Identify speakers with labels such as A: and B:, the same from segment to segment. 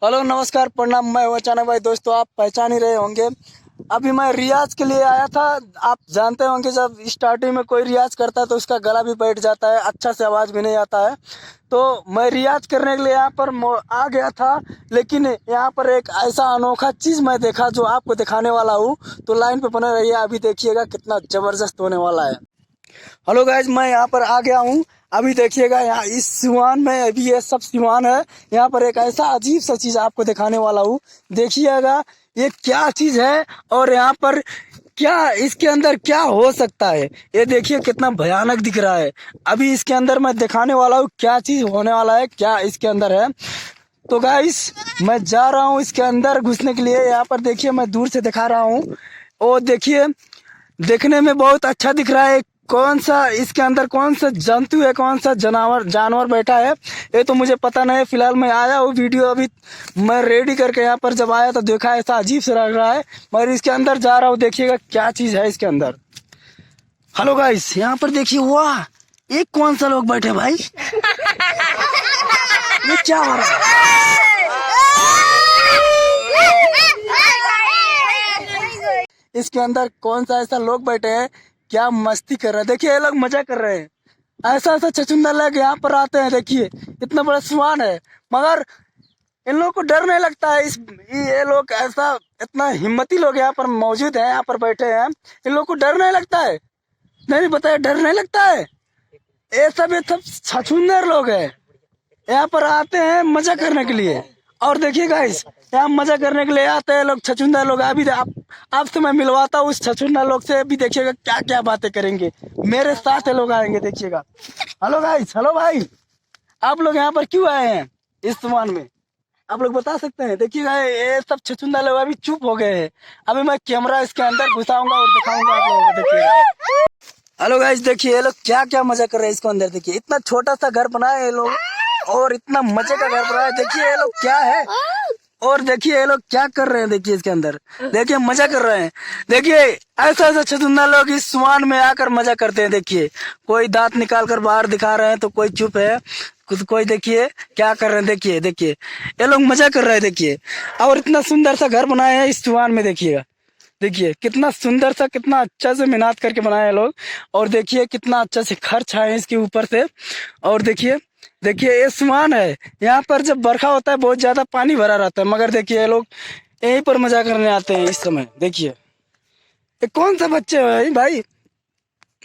A: Hello नमस्कार प्रणाम, मैं हूं अचानक भाई। दोस्तों आप पहचान ही रहे होंगे, अभी मैं रियाज के लिए आया था। आप जानते होंगे जब स्टार्टिंग में कोई रियाज करता है तो उसका गला भी बैठ जाता है, अच्छा से आवाज़ भी नहीं आता है। तो मैं रियाज करने के लिए यहाँ पर आ गया था, लेकिन यहाँ पर एक ऐसा अनोखा चीज़ मैं देखा जो आपको दिखाने वाला हूँ। तो लाइन पे बने रहिए, अभी देखिएगा कितना ज़बरदस्त होने वाला है। हेलो गाइज, मैं यहाँ पर आ गया हूँ। अभी देखिएगा यहाँ इस सिवान में, अभी ये सब सिवान है। यहाँ पर एक ऐसा अजीब सा चीज आपको दिखाने वाला हूँ, देखिएगा ये क्या चीज है और यहाँ पर क्या इसके अंदर क्या हो सकता है। ये देखिए कितना भयानक दिख रहा है। अभी इसके अंदर मैं दिखाने वाला हूँ क्या चीज होने वाला है, क्या इसके अंदर है। तो गाइस मैं जा रहा हूँ इसके अंदर घुसने के लिए। यहाँ पर देखिए मैं दूर से दिखा रहा हूँ और देखिए देखने में बहुत अच्छा दिख रहा है। कौन सा इसके अंदर कौन सा जंतु है, कौन सा जानवर बैठा है ये तो मुझे पता नहीं। फिलहाल मैं आया हूँ, वीडियो अभी मैं रेडी करके यहाँ पर जब आया तो देखा ऐसा अजीब सा लग रहा है, मगर इसके अंदर जा रहा हूँ। देखिएगा क्या चीज है इसके अंदर। हेलो गाइस, यहाँ पर देखिए, वाह एक कौन सा लोग बैठे भाई, ये क्या हो रहा है? इसके अंदर कौन सा ऐसा लोग बैठे हैं, क्या मस्ती कर रहे हैं। देखिए ये लोग मजा कर रहे हैं, ऐसा ऐसा छछुंदर लोग यहाँ पर आते हैं। देखिए इतना बड़ा स्वान है, मगर इन लोगों को डर नहीं लगता है। ये लोग ऐसा इतना हिम्मती लोग यहाँ पर मौजूद हैं, यहाँ पर बैठे हैं। इन लोगों को डर नहीं लगता है, नहीं बताया, डर नहीं लगता है। ये सब छछुंदर लोग हैं, यहाँ पर आते हैं मजा करने के लिए। और देखिए गाइस, यहाँ मजा करने के लिए आते हैं लोग, छछुंदर लोग। अभी आपसे मैं मिलवाता हूँ उस छछुंदर लोग से। अभी देखिएगा क्या क्या बातें करेंगे, मेरे साथ ये लोग आएंगे, देखिएगा। हेलो गाइस, हेलो भाई, आप लोग यहाँ पर क्यों आए हैं इस सामान में, आप लोग बता सकते हैं? देखिएगा ये सब छछुंदर लोग अभी चुप हो गए हैं। अभी मैं कैमरा इसके अंदर घुसाऊंगा और दिखाऊंगा आप लोगों को, देखिएगा। हेलो गाइस, देखिए ये लोग क्या क्या मजा कर रहे हैं इसको अंदर। देखिए इतना छोटा सा घर बनाया ये लोग और इतना मजे का घर बनाया। देखिए ये लोग क्या है और देखिए ये लोग क्या कर रहे हैं। देखिए इसके अंदर, देखिए मजा कर रहे हैं। देखिए ऐसा ऐसा छछुंदर लोग इस स्वान में आकर मजा करते हैं। देखिए कोई दांत निकाल कर बाहर दिखा रहे हैं तो कोई चुप है, कोई देखिए क्या कर रहे हैं। देखिए देखिए ये लोग मजा कर रहे हैं। देखिए और इतना सुंदर सा घर बनाया है इस स्वान में। देखिएगा, देखिए कितना सुंदर सा, कितना अच्छा से मेहनत करके बनाए हैं लोग। और देखिए कितना अच्छा से खर्च है इसके ऊपर से। और देखिए देखिए ये समान है, यहाँ पर जब बरखा होता है बहुत ज्यादा पानी भरा रहता है, मगर देखिए ये लोग यहीं पर मजा करने आते हैं इस समय। देखिए ये कौन सा बच्चे है भाई,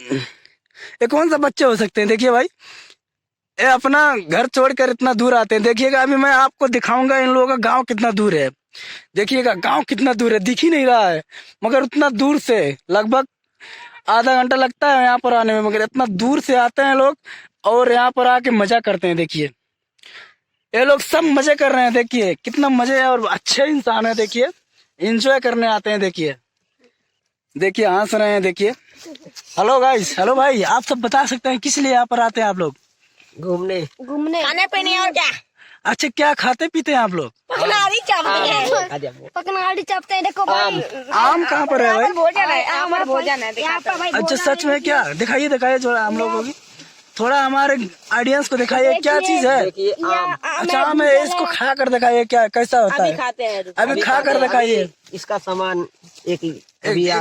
A: ये कौन सा बच्चे हो सकते हैं। देखिए भाई ये अपना घर छोड़कर इतना दूर आते हैं। देखिएगा अभी मैं आपको दिखाऊंगा इन लोगों का गांव कितना दूर है। देखिएगा गांव कितना दूर है, दिख ही नहीं रहा है, मगर उतना दूर से लगभग आधा घंटा लगता है यहाँ पर आने में, मगर इतना दूर से आते हैं लोग और यहाँ पर आके मजा करते हैं। देखिए ये लोग सब मजे कर रहे हैं, देखिए कितना मजे है और अच्छे इंसान है। देखिए एंजॉय करने आते हैं। देखिए देखिए हंस रहे हैं। देखिए हेलो गाइस, हेलो भाई, आप सब बता सकते हैं किस लिए यहाँ पर आते हैं आप लोग?
B: घूमने
C: घूमने, खाने पीने और क्या।
A: अच्छा, क्या खाते पीते हैं आप लोग?
C: पकनाड़ी चापते हैं, पकनाड़ी चापते हैं। देखो भाई,
A: आम कहाँ पर है भाई?
C: भोजन है, हमारा भोजन है यहाँ पर भाई।
A: अच्छा सच में क्या? दिखाइए दिखाइए थोड़ा हम लोगों को, थोड़ा हमारे ऑडियंस को दिखाइए क्या चीज है। अच्छा आम है, इसको खा कर दिखाइए क्या कैसा होता है।
C: खाते हैं,
A: अभी खा कर दिखाइए,
B: इसका सामान एक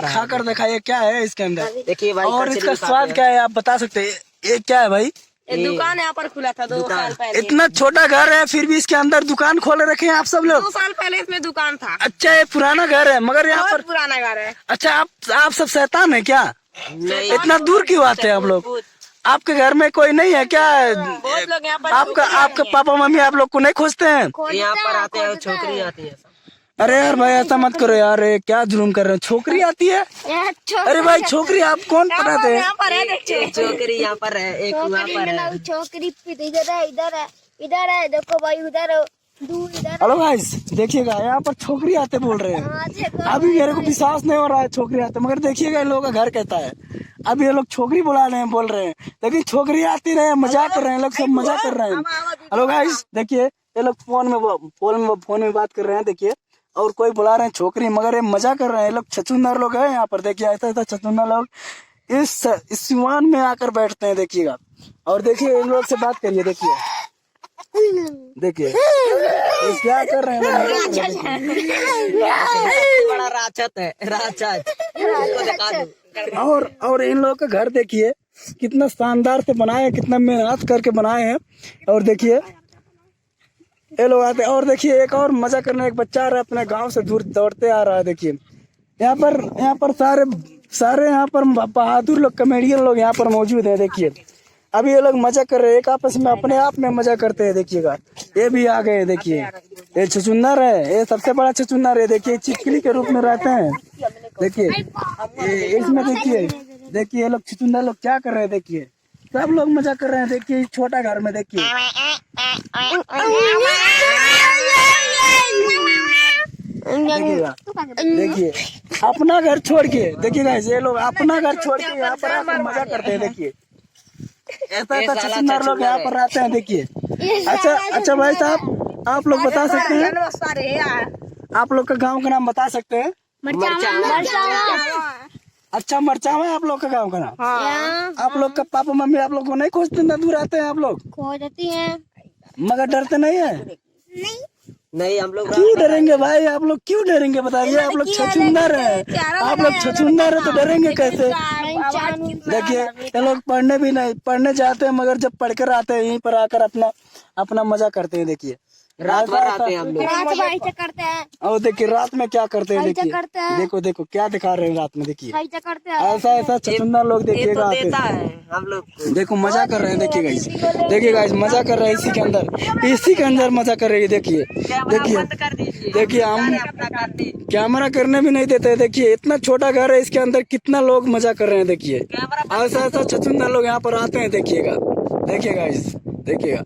A: खा कर दिखाइए क्या है इसके अंदर।
B: देखिए भाई,
A: और इसका स्वाद क्या है आप बता सकते हैं? ये क्या है भाई?
C: दुकान यहाँ पर खुला था 2 साल पहले।
A: इतना छोटा घर है फिर भी इसके अंदर दुकान खोले रखे हैं आप सब लोग?
C: 2 साल पहले इसमें दुकान था।
A: अच्छा ये पुराना घर है, मगर यहाँ पर
C: पुराना घर है।
A: अच्छा आप सब शैतान है क्या? इतना दूर क्यों आते हैं आप लोग? आपके घर में कोई नहीं है क्या?
C: बहुत लोग यहाँ पर,
A: आपका पापा मम्मी आप लोग को नहीं खोजते हैं?
B: यहाँ पर आते हैं, छोकरी आती है।
A: अरे यार भाई ऐसा मत करो यार, क्या जुलूम कर रहे हो? छोकरी आती है? अरे भाई छोकरी आप कौन पढ़ाते हैं?
C: यहाँ पर है, देखिए
B: छोकरी यहाँ पर है, एक वहाँ पर है।
C: छोकरी इधर है, इधर है, इधर है, देखो भाई उधर दूर इधर।
A: हेलो गाइस, देखिएगा यहाँ पर छोकरी आते बोल रहे हैं। अभी मेरे को विश्वास नहीं हो रहा है छोकरी आते, मगर देखिएगा इन लोगों का घर कहता है। अभी ये लोग छोकरी बुला रहे हैं, बोल रहे हैं, लेकिन छोकरी आती नहीं है, मजाक कर रहे हैं लोग, सब मजाक कर रहे हैं। हेलो गाइस, देखिए ये लोग फोन में बात कर रहे हैं। देखिए और कोई बुला रहे हैं छोकरी, मगर ये मजा कर रहे हैं लोग। छछुंदर लोग हैं यहाँ पर, देखिए ऐसा ऐसा छछुंदर लोग इस सिवान में आकर बैठते हैं। देखिएगा और देखिए इन लोग से बात करिए। देखिए देखिए ये क्या कर रहे हैं?
B: बड़ा राक्षस है, राक्षस। इसको दिखा दो।
A: और इन लोगों का घर देखिए कितना शानदार से बनाए हैं, कितना मेहनत करके बनाए हैं। और देखिए ये लोग आते हैं। और देखिए एक और मजा करने, एक बच्चा आ रहा है अपने गांव से दूर दौड़ते आ रहा है। देखिए यहाँ पर सारे यहाँ पर बहादुर लोग, कॉमेडियन लोग यहाँ पर मौजूद है। देखिए अभी ये लोग मजा कर रहे हैं, एक आपस में अपने आप में मजा करते हैं। देखिएगा ये भी आ गए। देखिए ये छछूंदर है, ये सबसे बड़ा छछूंदर है। देखिए चिपकली के रूप में रहते हैं। देखिए इसमें देखिए ये लोग छछूंदर लोग क्या कर रहे हैं। देखिए सब लोग मजा कर रहे हैं। देखिए छोटा घर में देखिए देखिएगा, देखिए अपना घर छोड़ के, देखिएगा ये लोग अपना घर छोड़ के यहाँ पर आकर मजा करते हैं। देखिए ऐसा छछूंदर लोग यहाँ पर रहते हैं। देखिए अच्छा भाई साहब, आप लोग बता सकते हैं, आप लोग का गांव का नाम बता सकते हैं? अच्छा मरचावा है आप लोग का गांव का नाम। आप लोग का पापा मम्मी आप लोग को नहीं खोजते ना, दूर आते हैं आप लोग?
C: खो जाती है
A: मगर डरते नहीं है?
B: नहीं, हम लोग
A: क्यों डरेंगे भाई? आप लोग क्यों डरेंगे बताइए? आप लोग छछूंदर है, आप लोग छछूंदर है तो डरेंगे कैसे? देखिए ये लोग पढ़ने जाते हैं, मगर जब पढ़कर आते हैं यहीं पर आकर अपना मजा करते हैं। देखिए
B: रात भर आते हैं हम लोग।
C: रात भर ऐसे करते हैं,
A: और देखिए रात में क्या करते हैं। देखिए
C: करते हैं।
A: देखो क्या दिखा रहे हैं रात में। देखिए
C: ऐसे करते हैं।
A: ऐसा छछूंदर लोग
B: ये
A: देखिएगा
B: तो
A: आते
B: देता
A: हैं।
B: है हम लोग को।
A: देखो मजा कर रहे हैं। देखिए गाइस मजा कर रहे हैं इसी के अंदर मजा कर रही है। देखिए
B: बंद कर दीजिए।
A: देखिए हम
B: अपना करते
A: कैमरा करने भी नहीं देते। देखिए इतना छोटा घर है, इसके अंदर कितना लोग मजा कर रहे हैं। देखिए
B: कैमरा
A: ऐसा छछूंदर लोग यहाँ पर आते हैं। देखिएगा गाइस देखिएगा।